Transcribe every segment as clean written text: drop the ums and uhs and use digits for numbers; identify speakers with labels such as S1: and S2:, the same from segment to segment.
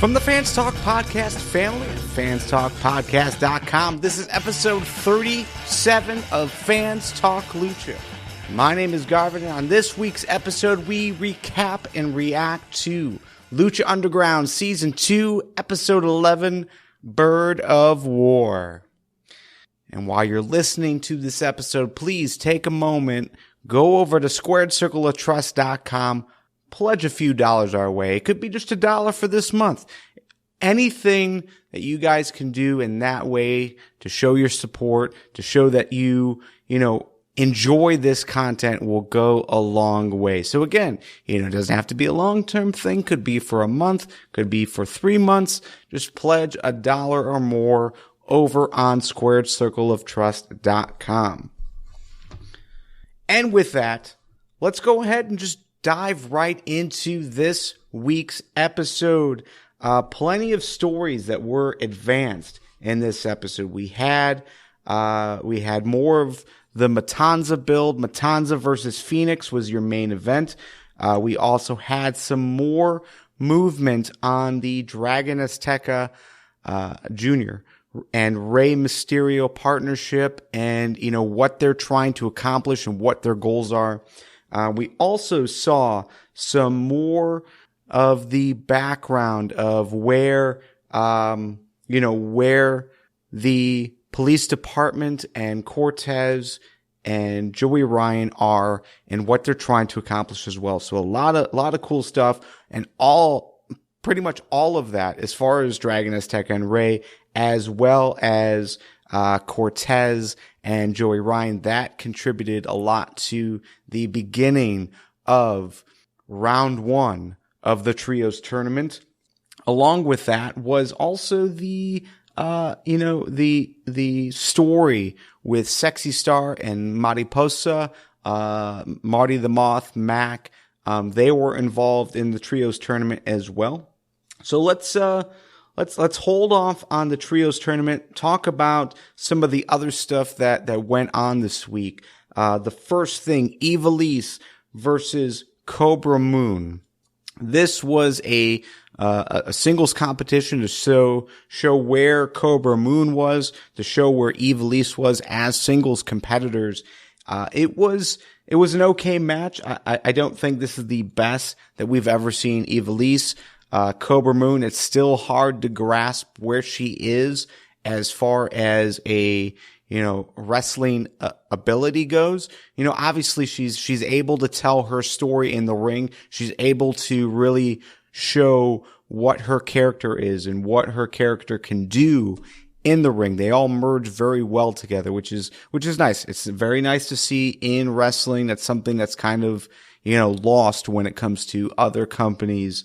S1: From the Fans Talk Podcast family at fanstalkpodcast.com, this is episode 37 of Fans Talk Lucha. My name is Garvin, and on this week's episode, we recap and react to Lucha Underground Season 2, Episode 11, Bird of War. And while you're listening to this episode, please take a moment, go over to squaredcircleoftrust.com, pledge a few dollars our way. It could be just $1 for this month. Anything that you guys can do in that way to show your support, to show that you enjoy this content will go a long way. So again, it doesn't have to be a long-term thing. Could be for a month, could be for 3 months. Just pledge $1 or more over on squaredcircleoftrust.com. And with that, let's go ahead and just dive right into this week's episode. Plenty of stories that were advanced in this episode. We had more of the Matanza build. Matanza versus Phoenix was your main event. We also had some more movement on the Dragon Azteca Jr. and Rey Mysterio partnership, and what they're trying to accomplish and what their goals are. We also saw some more of the background of where the police department and Cortez and Joey Ryan are and what they're trying to accomplish as well. So a lot of cool stuff, and pretty much all of that as far as Dragon Azteca and Rey, as well as Cortez and Joey Ryan, that contributed a lot to the beginning of round 1 of the Trios tournament. Along with that was also the story with Sexy Star and Mariposa, Marty the Moth, Mac. They were involved in the Trios tournament as well. So let's hold off on the Trios tournament, talk about some of the other stuff that went on this week. The first thing, Ivelisse versus Cobra Moon. This was a singles competition to show where Cobra Moon was, to show where Ivelisse was as singles competitors. It was an okay match. I don't think this is the best that we've ever seen Ivelisse. Cobra Moon, it's still hard to grasp where she is as far as a, wrestling ability goes. Obviously she's able to tell her story in the ring. She's able to really show what her character is and what her character can do in the ring. They all merge very well together, which is nice. It's very nice to see in wrestling. That's something that's kind of, lost when it comes to other companies.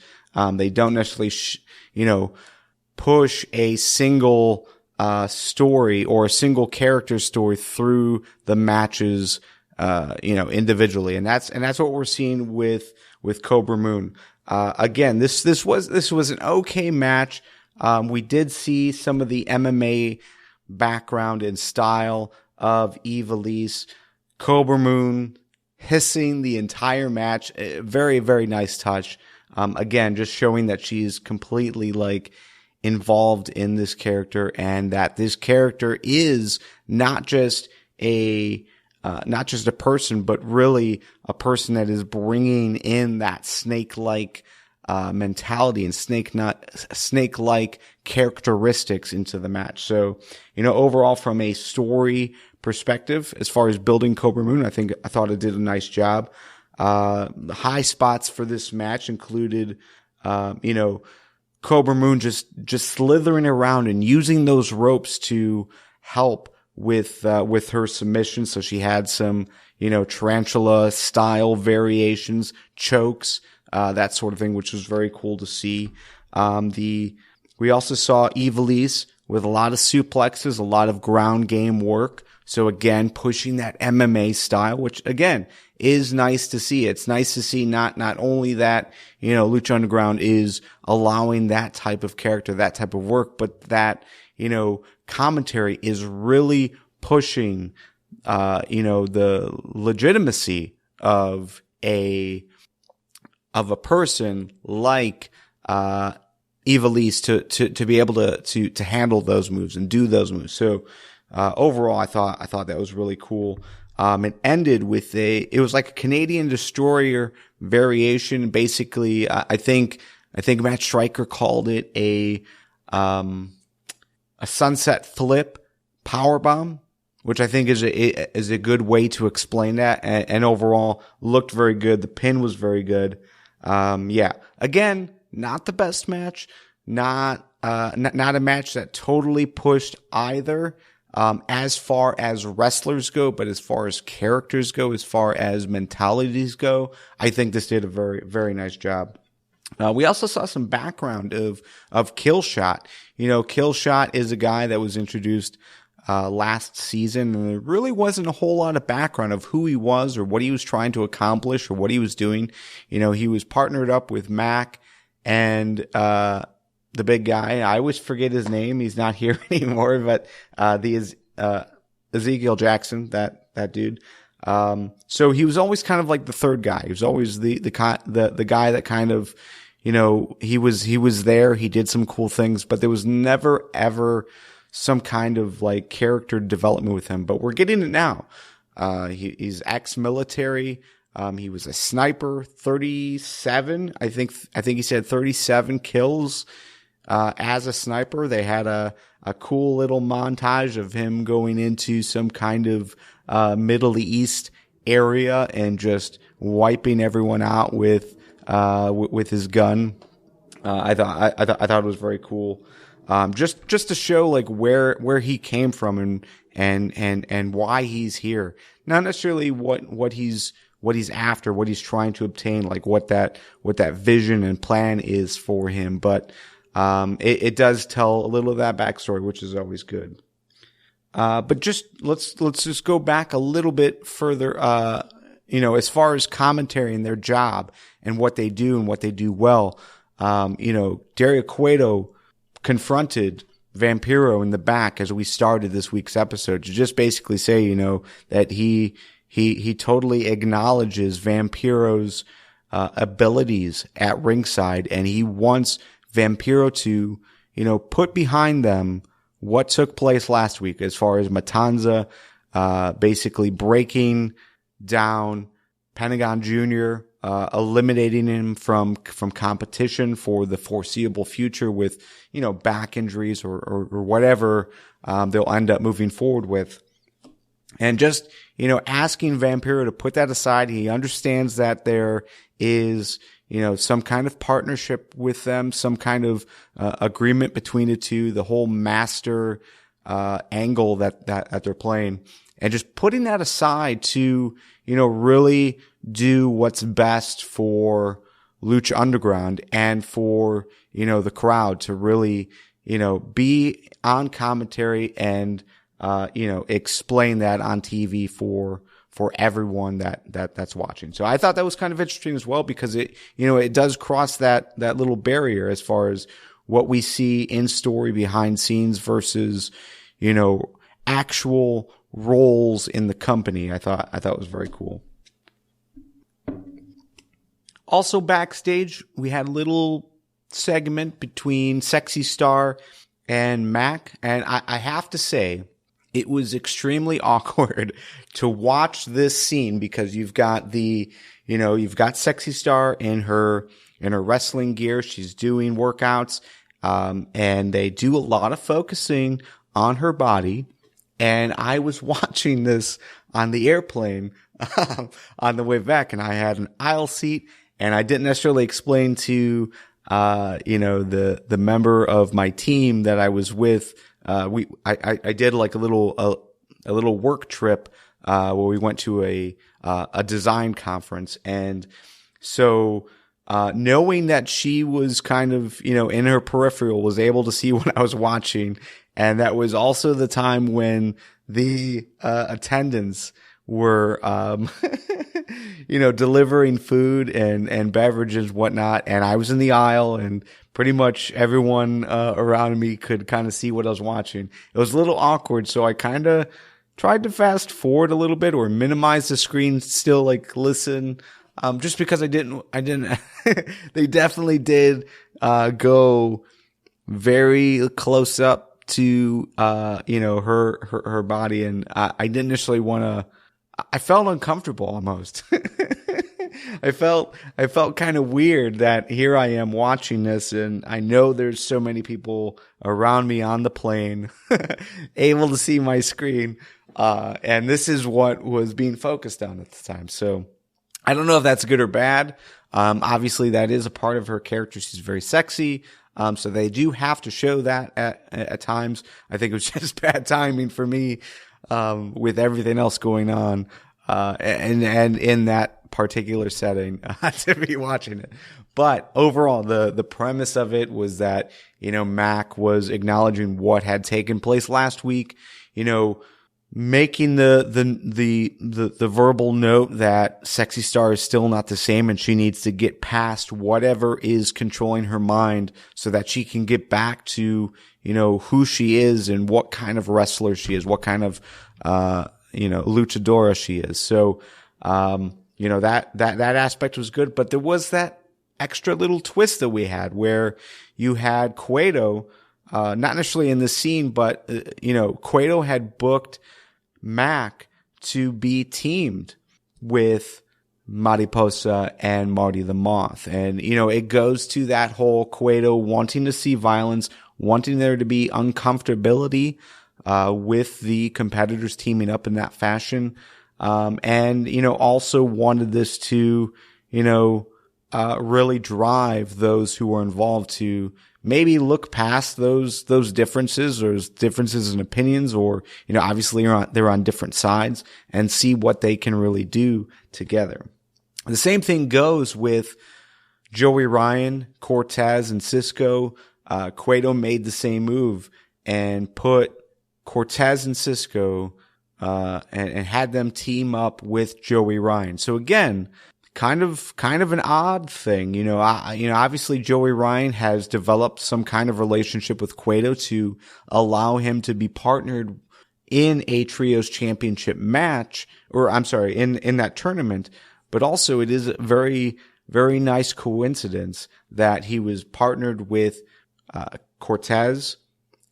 S1: They don't necessarily, push a single story or a single character story through the matches, individually, and that's what we're seeing with Cobra Moon. Again, this was an okay match. We did see some of the MMA background and style of Ivelisse. Cobra Moon hissing the entire match. Very, very nice touch. Again, just showing that she's completely involved in this character, and that this character is not just a person, but really a person that is bringing in that snake-like mentality and snake-like characteristics into the match. So, overall, from a story perspective, as far as building Cobra Moon, I thought it did a nice job. The high spots for this match included, Cobra Moon just slithering around and using those ropes to help with her submission. So she had some, tarantula style variations, chokes, that sort of thing, which was very cool to see. We also saw Ivelisse with a lot of suplexes, a lot of ground game work. So again, pushing that MMA style, which again is nice to see. It's nice to see not only that, Lucha Underground is allowing that type of character, that type of work, but that, commentary is really pushing, the legitimacy of a person like, Ivelisse to be able to handle those moves and do those moves. So, overall, I thought that was really cool. It ended with it was like a Canadian Destroyer variation. Basically, I think Matt Stryker called it a sunset flip powerbomb, which I think is a good way to explain that. And overall looked very good. The pin was very good. Yeah, again, not the best match, not a match that totally pushed either. As far as wrestlers go, but as far as characters go, as far as mentalities go, I think this did a very, very nice job. We also saw some background of Killshot. Killshot is a guy that was introduced last season, and there really wasn't a whole lot of background of who he was or what he was trying to accomplish or what he was doing. He was partnered up with Mac and the big guy. I always forget his name. He's not here anymore, but Ezekiel Jackson, that dude. So he was always kind of like the third guy. He was always the guy that kind of, he was there. He did some cool things, but there was never ever some kind of like character development with him. But we're getting it now. He's ex-military. He was a sniper, 37. I think he said 37 kills. As a sniper. They had a cool little montage of him going into some kind of Middle East area and just wiping everyone out with his gun. I thought it was very cool. Just to show like where he came from and why he's here. Not necessarily what he's after, what he's trying to obtain, like what that vision and plan is for him, but it does tell a little of that backstory, which is always good. But just let's just go back a little bit further. As far as commentary and their job and what they do and what they do well. Dario Cueto confronted Vampiro in the back as we started this week's episode to just basically say, that he totally acknowledges Vampiro's abilities at ringside, and he wants Vampiro to, put behind them what took place last week as far as Matanza, basically breaking down Pentagon Jr., eliminating him from competition for the foreseeable future with, back injuries or whatever, they'll end up moving forward with. And just, asking Vampiro to put that aside. He understands that there is, some kind of partnership with them, some kind of agreement between the two, the whole master angle that they're playing, and just putting that aside to, really do what's best for Lucha Underground and for, the crowd to really, be on commentary and, explain that on TV for everyone that's watching. So I thought that was kind of interesting as well, because it does cross that little barrier as far as what we see in story behind scenes versus, actual roles in the company. I thought it was very cool. Also backstage, we had a little segment between Sexy Star and Mac, and I have to say, it was extremely awkward to watch this scene because you've got Sexy Star in her wrestling gear. She's doing workouts, and they do a lot of focusing on her body. And I was watching this on the airplane, on the way back, and I had an aisle seat, and I didn't necessarily explain to, the member of my team that I was with. I did like a little work trip, where we went to a design conference. And so, knowing that she was kind of, in her peripheral, was able to see what I was watching. And that was also the time when the, attendants were, delivering food and beverages, whatnot. And I was in the aisle, and pretty much everyone, around me could kind of see what I was watching. It was a little awkward. So I kind of tried to fast forward a little bit or minimize the screen, still like listen, just because I didn't, they definitely did, go, very close up to, her body. And I didn't initially I felt uncomfortable almost. I felt kind of weird that here I am watching this, and I know there's so many people around me on the plane able to see my screen. And this is what was being focused on at the time. So I don't know if that's good or bad. Obviously that is a part of her character. She's very sexy. So they do have to show that at times. I think it was just bad timing for me, with everything else going on, and in that particular setting, to be watching it. But overall, the premise of it was that, Mac was acknowledging what had taken place last week, making the verbal note that Sexy Star is still not the same and she needs to get past whatever is controlling her mind so that she can get back to, who she is and what kind of wrestler she is, what kind of, luchadora she is. So, that aspect was good, but there was that extra little twist that we had where you had Cueto, not necessarily in the scene, but, Cueto had booked Mac to be teamed with Mariposa and Marty the Moth. And, it goes to that whole Cueto wanting to see violence, wanting there to be uncomfortability, with the competitors teaming up in that fashion. And, also wanted this to, really drive those who were involved to maybe look past those differences or differences in opinions, or, obviously they're on different sides, and see what they can really do together. The same thing goes with Joey Ryan, Cortez, and Cisco. Cueto made the same move and put Cortez and Cisco, and had them team up with Joey Ryan. So again, kind of an odd thing, obviously Joey Ryan has developed some kind of relationship with Cueto to allow him to be partnered in a trios championship match, or I'm sorry, in that tournament. But also it is a very, very nice coincidence that he was partnered with, Cortez,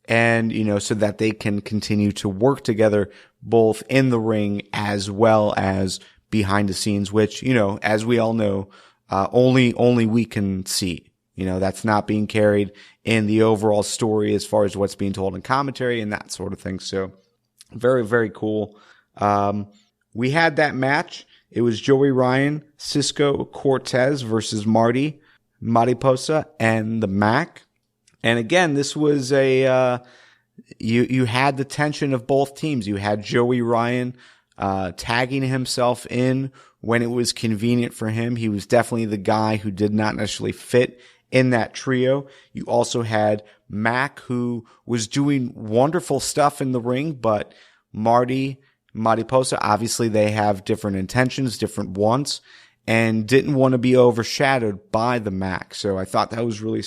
S1: and, so that they can continue to work together both in the ring as well as behind the scenes, which, as we all know, only we can see. That's not being carried in the overall story as far as what's being told in commentary and that sort of thing. So very, very cool. We had that match. It was Joey Ryan, Cisco, Cortez versus Marty, Mariposa, and the Mac. And again, this was you had the tension of both teams. You had Joey Ryan, tagging himself in when it was convenient for him. He was definitely the guy who did not necessarily fit in that trio. You also had Mac, who was doing wonderful stuff in the ring, but Mariposa, obviously they have different intentions, different wants, and didn't want to be overshadowed by the Mac. So I thought that was really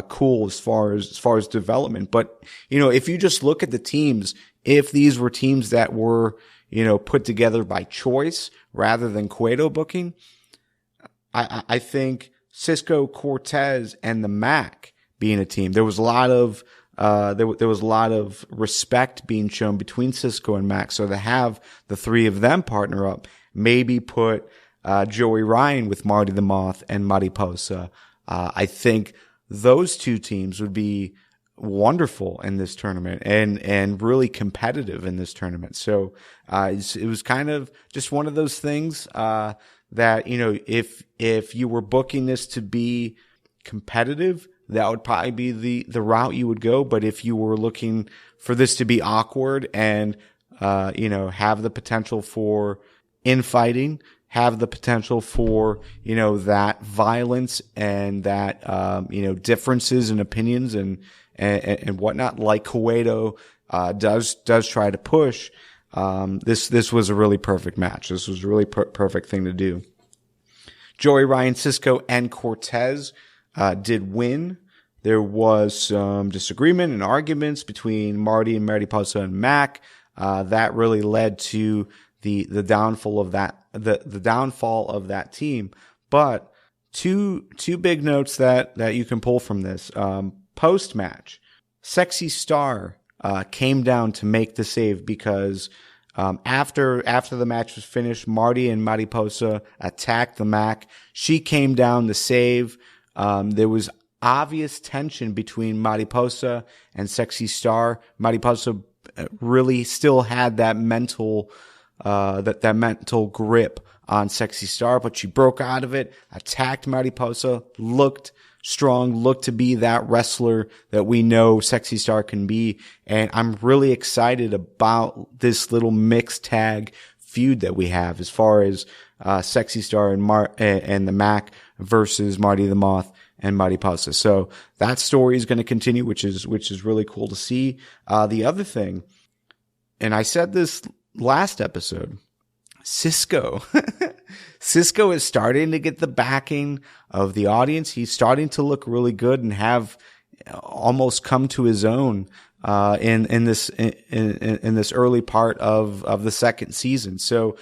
S1: cool as far as development. But, if you just look at the teams, if these were teams that were, put together by choice rather than Cueto booking, I think Cisco, Cortez, and the Mac being a team, there was a lot of, there was a lot of respect being shown between Cisco and Mac. So to have the three of them partner up, maybe put, Joey Ryan with Marty the Moth and Mariposa, I think those two teams would be wonderful in this tournament and really competitive in this tournament. So, it was kind of just one of those things, that, if you were booking this to be competitive, that would probably be the route you would go. But if you were looking for this to be awkward and, have the potential for infighting, have the potential for, that violence and that, differences in opinions and whatnot, like Cueto, does try to push, this was a really perfect match. This was a really perfect thing to do. Joey Ryan, Cisco, and Cortez, did win. There was some disagreement and arguments between Marty and Mariposa and Mac, that really led to the downfall of the downfall of that team. But two big notes that you can pull from this. post-match, Sexy Star came down to make the save because after the match was finished, Marty and Mariposa attacked the Mac. She came down to save. There was obvious tension between Mariposa and Sexy Star. Mariposa really still had that mental mental grip on Sexy Star, but she broke out of it, attacked Mariposa, looked strong, looked to be that wrestler that we know Sexy Star can be. And I'm really excited about this little mixed tag feud that we have as far as Sexy Star and the Mac versus Marty the Moth and Mariposa. So that story is going to continue, which is really cool to see. The other thing, and I said this last episode, Cisco. Cisco is starting to get the backing of the audience. He's starting to look really good and have almost come to his own in this early part of the second season. So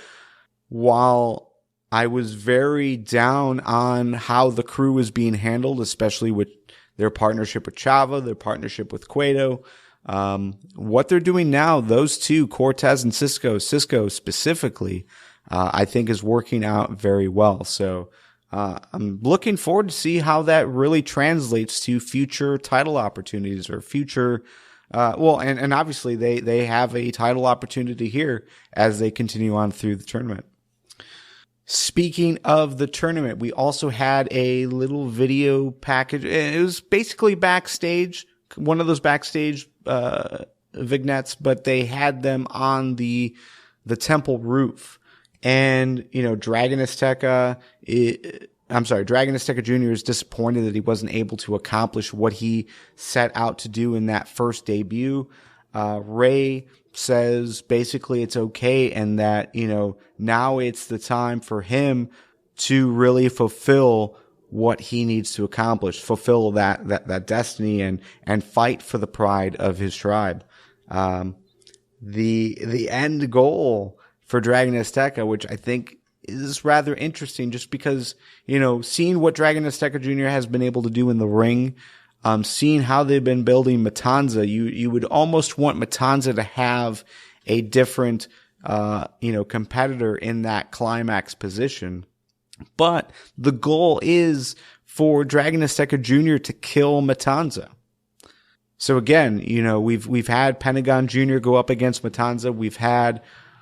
S1: while I was very down on how the crew was being handled, especially with their partnership with Chava, their partnership with Cueto, what they're doing now, those two, Cortez and Cisco specifically, I think is working out very well. So, I'm looking forward to see how that really translates to future title opportunities or future, and obviously they have a title opportunity here as they continue on through the tournament. Speaking of the tournament, we also had a little video package. It was basically backstage, one of those backstage vignettes, but they had them on the temple roof. And, Dragon Azteca Jr. is disappointed that he wasn't able to accomplish what he set out to do in that first debut. Ray says basically it's okay and that, now it's the time for him to really fulfill what he needs to accomplish, fulfill that destiny and fight for the pride of his tribe. The end goal for Dragon Azteca, which I think is rather interesting just because, seeing what Dragon Azteca Jr. has been able to do in the ring, seeing how they've been building Matanza, you would almost want Matanza to have a different, competitor in that climax position. But the goal is for Dragon Azteca Jr. to kill Matanza. So again, we've had Pentagon Jr. go up against Matanza. We've had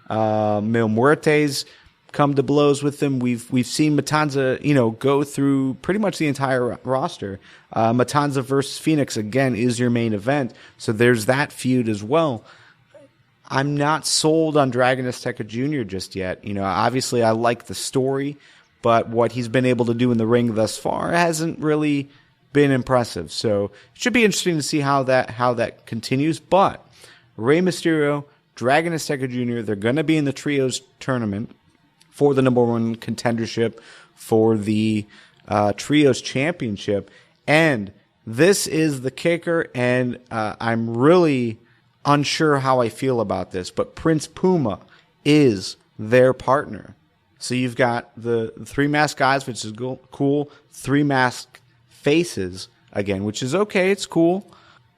S1: Mil Muertes come to blows with them. We've seen Matanza, go through pretty much the entire roster. Matanza versus Phoenix again is your main event, so there's that feud as well. I'm not sold on Dragon Azteca Jr. just yet. Obviously I like the story, but what he's been able to do in the ring thus far hasn't really been impressive. So it should be interesting to see how that continues. But Rey Mysterio, Dragon Azteca Jr., they're going to be in the Trios tournament for the number one contendership for the Trios championship. And this is the kicker, and I'm really unsure how I feel about this, but Prince Puma is their partner. So you've got the three masked guys, which is cool, three masked faces again, which is okay, it's cool,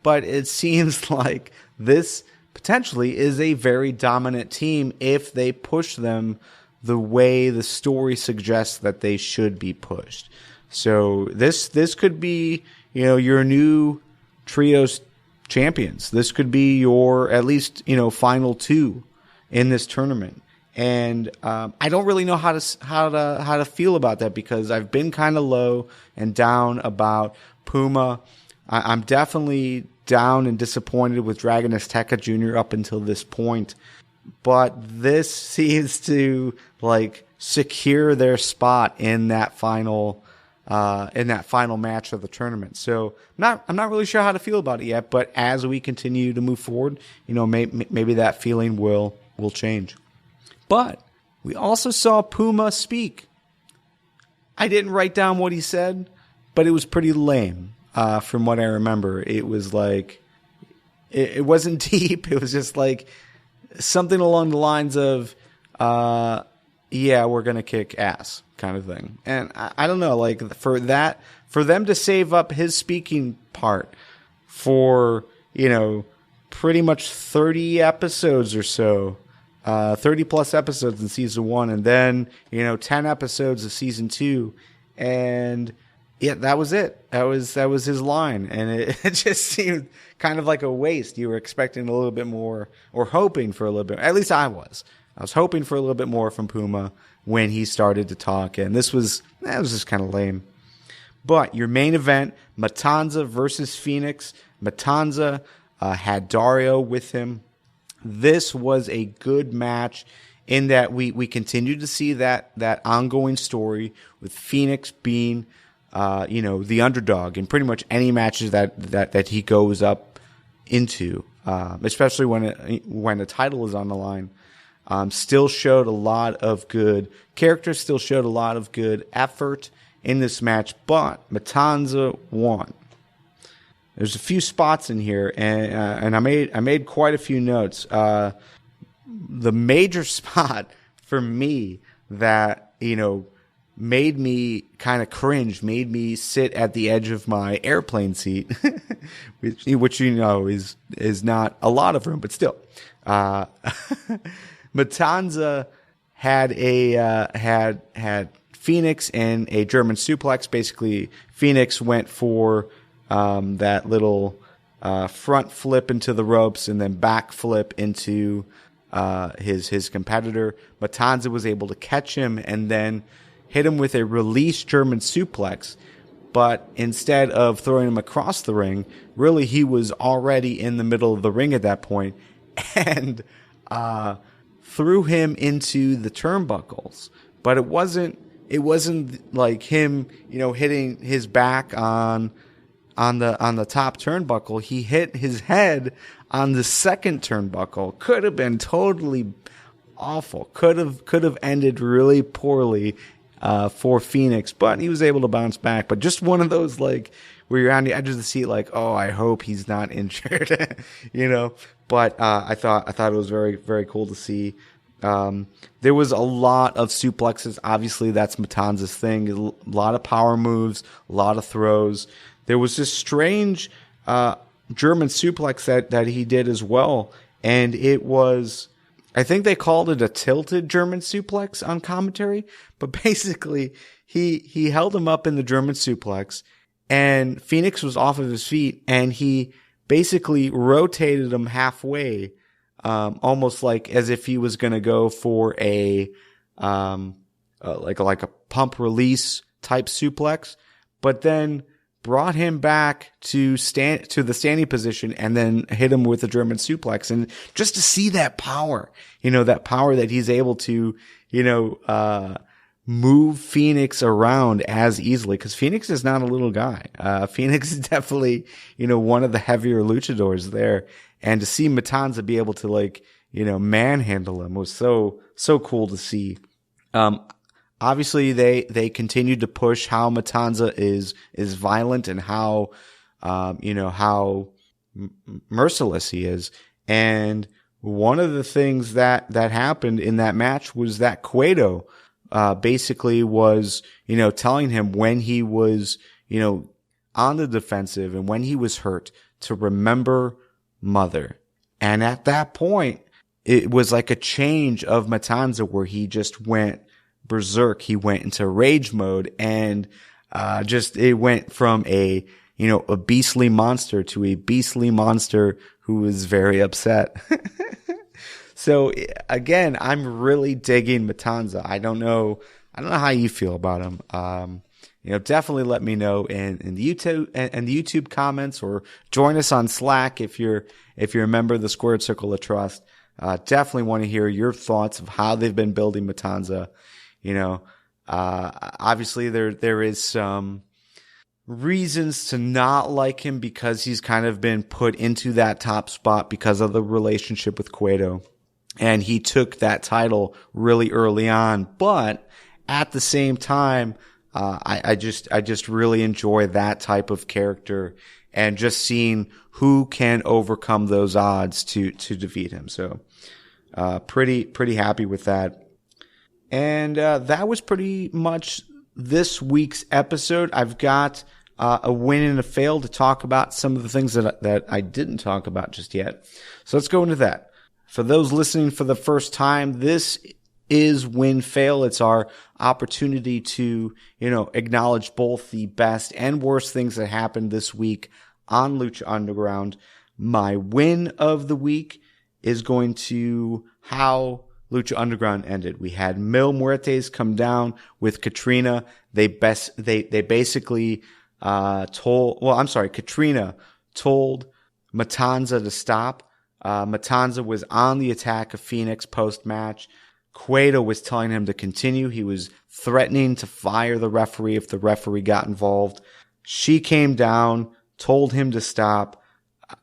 S1: but it seems like this potentially is a very dominant team if they push them the way the story suggests that they should be pushed. So this could be, your new Trios champions. This could be your, at least, final two in this tournament. And I don't really know how to feel about that because I've been kind of low and down about Puma. I'm definitely down and disappointed with Dragon Azteca Jr. up until this point, but this seems to secure their spot in that final match of the tournament. So I'm not really sure how to feel about it yet, but as we continue to move forward, maybe that feeling will change. But we also saw Puma speak. I didn't write down what he said, but it was pretty lame. From what I remember, it was it wasn't deep. It was just something along the lines of, yeah, we're going to kick ass kind of thing. And I don't know, for them to save up his speaking part, for, pretty much 30 episodes or so, 30 plus episodes in season 1, and then, 10 episodes of season 2. And yeah, that was it. That was his line. And it just seemed kind of like a waste. You were expecting a little bit more, or hoping for a little bit. At least I was. I was hoping for a little bit more from Puma when he started to talk. And that was just kind of lame. But your main event, Matanza versus Phoenix. Matanza had Dario with him. This was a good match in that we continued to see that ongoing story with Phoenix being, the underdog in pretty much any matches that he goes up into, especially when a title is on the line. Still showed a lot of good character, still showed a lot of good effort in this match, but Matanza won. There's a few spots in here, and I made quite a few notes. The major spot for me that made me kind of cringe, made me sit at the edge of my airplane seat, which is not a lot of room, but still. Matanza had had Phoenix in a German suplex. Basically, Phoenix went for that little front flip into the ropes and then back flip into his competitor. Matanza was able to catch him and then hit him with a release German suplex. But instead of throwing him across the ring, really he was already in the middle of the ring at that point and threw him into the turnbuckles. But it wasn't like him, hitting his back on the top turnbuckle. He hit his head on the second turnbuckle. Could have been totally awful. Could have ended really poorly for Phoenix, but he was able to bounce back. But just one of those where you're on the edge of the seat, oh, I hope he's not injured, But I thought it was very, very cool to see. There was a lot of suplexes. Obviously, that's Matanza's thing. A lot of power moves, a lot of throws. There was this strange German suplex that he did as well, and it was, I think they called it a tilted German suplex on commentary, but basically he held him up in the German suplex, and Phoenix was off of his feet, and he basically rotated him halfway, almost like as if he was going to go for a like a pump release type suplex, but then brought him back to the standing position and then hit him with a German suplex. And just to see that power, that power that he's able to, move Phoenix around as easily, because Phoenix is not a little guy. Phoenix is definitely, one of the heavier luchadors there. And to see Matanza be able to manhandle him was so cool to see. Obviously, they continued to push how Matanza is violent and how, how merciless he is. And one of the things that happened in that match was that Cueto, basically was, telling him when he was, on the defensive and when he was hurt to remember mother. And at that point, it was like a change of Matanza where he just went berserk. He went into rage mode and it went from a beastly monster to a beastly monster who was very upset. So again, I'm really digging Matanza. I don't know how you feel about him. Definitely let me know in the YouTube comments, or join us on Slack if you're a member of the Squared Circle of Trust. Definitely want to hear your thoughts of how they've been building Matanza. Obviously there is some reasons to not like him because he's kind of been put into that top spot because of the relationship with Cueto. And he took that title really early on. But at the same time, I just really enjoy that type of character and just seeing who can overcome those odds to defeat him. So, pretty happy with that. And that was pretty much this week's episode. I've got a win and a fail to talk about some of the things that I didn't talk about just yet. So let's go into that. For those listening for the first time, this is win fail. It's our opportunity to, acknowledge both the best and worst things that happened this week on Lucha Underground. My win of the week is going to how Lucha Underground ended. We had Mil Muertes come down with Katrina. They basically Katrina told Matanza to stop. Matanza was on the attack of Phoenix post-match. Cueto was telling him to continue. He was threatening to fire the referee if the referee got involved. She came down, told him to stop,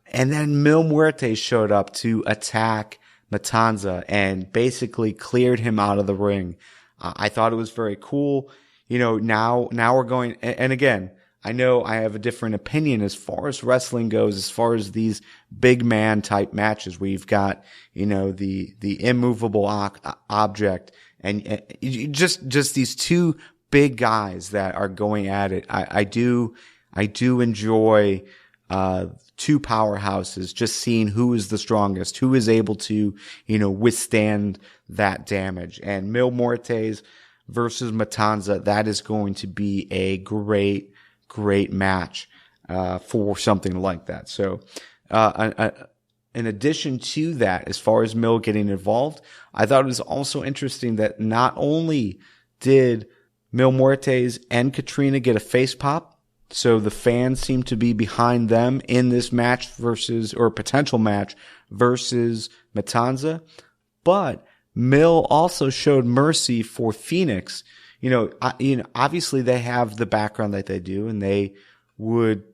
S1: and then Mil Muertes showed up to attack Matanza and basically cleared him out of the ring. I thought it was very cool. Now we're going, and again, I know I have a different opinion as far as wrestling goes, as far as these big man type matches where you've got, the immovable object and just these two big guys that are going at it. I do enjoy, two powerhouses, just seeing who is the strongest, who is able to, withstand that damage. And Mil Muertes versus Matanza, that is going to be a great match, for something like that. So, in addition to that, as far as Mil getting involved, I thought it was also interesting that not only did Mil Muertes and Katrina get a face pop, so the fans seem to be behind them in this match potential match versus Matanza, but Mil also showed mercy for Phoenix. Obviously they have the background that they do, and they would,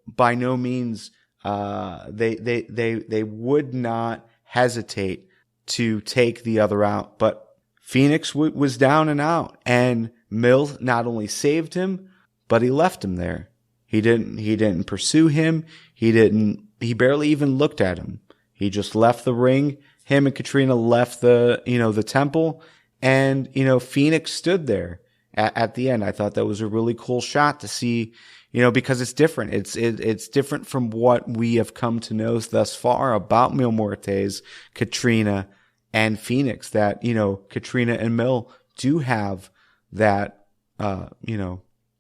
S1: by no means, they would not hesitate to take the other out. But Phoenix was down and out, and Mil not only saved him, but he left him there. He didn't pursue him. He barely even looked at him. He just left the ring. Him and Katrina left the temple. And, Phoenix stood there at the end. I thought that was a really cool shot to see, because it's different. It's different from what we have come to know thus far about Mil Muertes, Katrina, and Phoenix, that, Katrina and Mil do have that,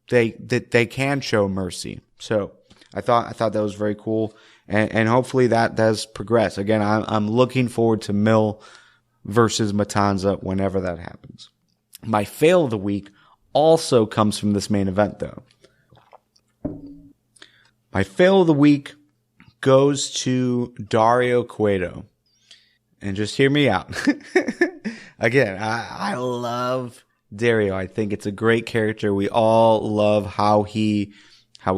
S1: they can show mercy. So I thought that was very cool. And hopefully that does progress. Again, I'm looking forward to Mil versus Matanza whenever that happens. My fail of the week also comes from this main event, though. My fail of the week goes to Dario Cueto. And just hear me out. Again, I love Dario. I think it's a great character. We all love how he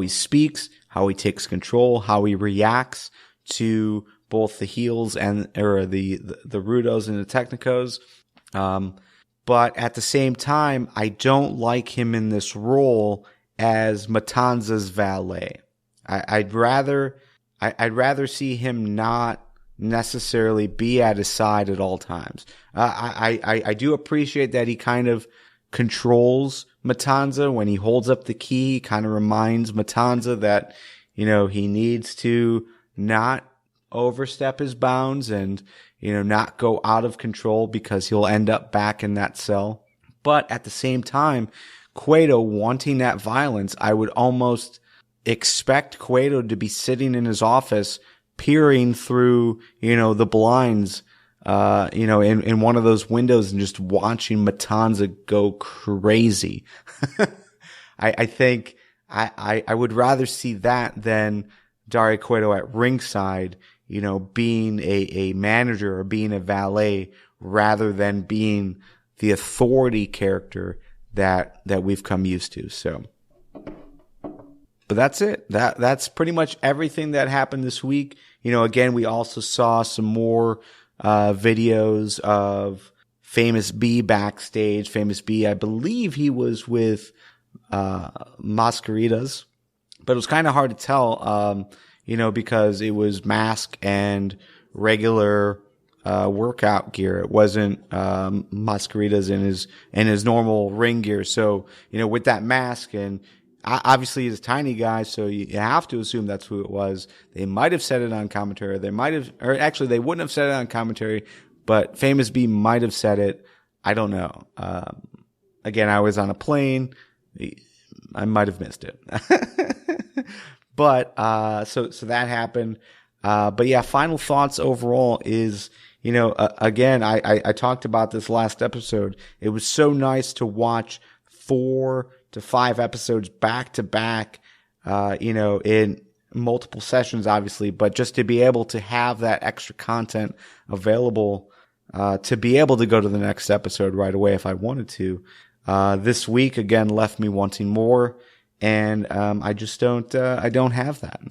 S1: speaks, how he takes control, how he reacts to both the heels or the Rudos and the Technicos. But at the same time, I don't like him in this role as Matanza's valet. I'd rather see him not necessarily be at his side at all times. I do appreciate that he kind of controls Matanza when he holds up the key. He kind of reminds Matanza that, he needs to not overstep his bounds and, not go out of control because he'll end up back in that cell. But at the same time, Cueto wanting that violence, I would almost expect Cueto to be sitting in his office peering through, the blinds, in one of those windows and just watching Matanza go crazy. I think I would rather see that than Dario Cueto at ringside, being a manager or being a valet rather than being the authority character that we've come used to. So, but that's it. That's pretty much everything that happened this week. Again, we also saw some more videos of Famous B backstage. Famous B, I believe he was with Mascaritas, but it was kind of hard to tell, because it was mask and regular workout gear. It wasn't Mascaritas in his normal ring gear. So, with that mask, and obviously he's a tiny guy, so you have to assume that's who it was. They might have said it on commentary. They wouldn't have said it on commentary, but Famous B might have said it. I don't know. Again, I was on a plane. I might have missed it. But, so that happened. But yeah, final thoughts overall is, again, I talked about this last episode. It was so nice to watch 4 to 5 episodes back to back, in multiple sessions, obviously, but just to be able to have that extra content available, to be able to go to the next episode right away if I wanted to. This week again left me wanting more, and I just don't have that.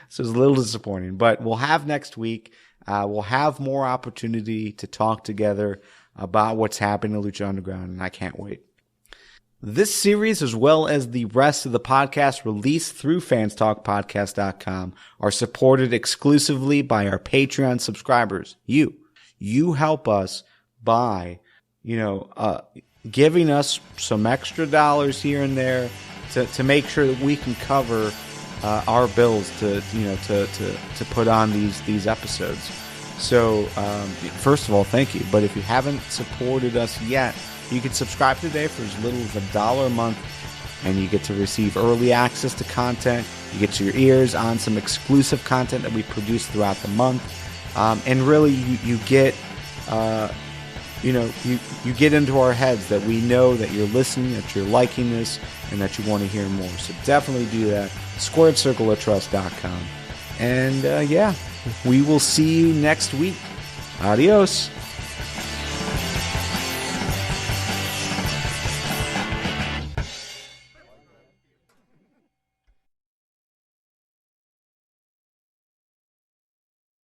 S1: So it's a little disappointing, but we'll have next week. We'll have more opportunity to talk together about what's happening in Lucha Underground, and I can't wait. This series, as well as the rest of the podcast released through fanstalkpodcast.com, are supported exclusively by our Patreon subscribers. You help us by, giving us some extra dollars here and there to make sure that we can cover our bills to put on these episodes. So, first of all, thank you. But if you haven't supported us yet, you can subscribe today for as little as $1 a month, and you get to receive early access to content. You get your ears on some exclusive content that we produce throughout the month, and really you get you get into our heads that we know that you're listening, that you're liking this, and that you want to hear more. So definitely do that. SquaredCircleOfTrust.com. And we will see you next week. Adios.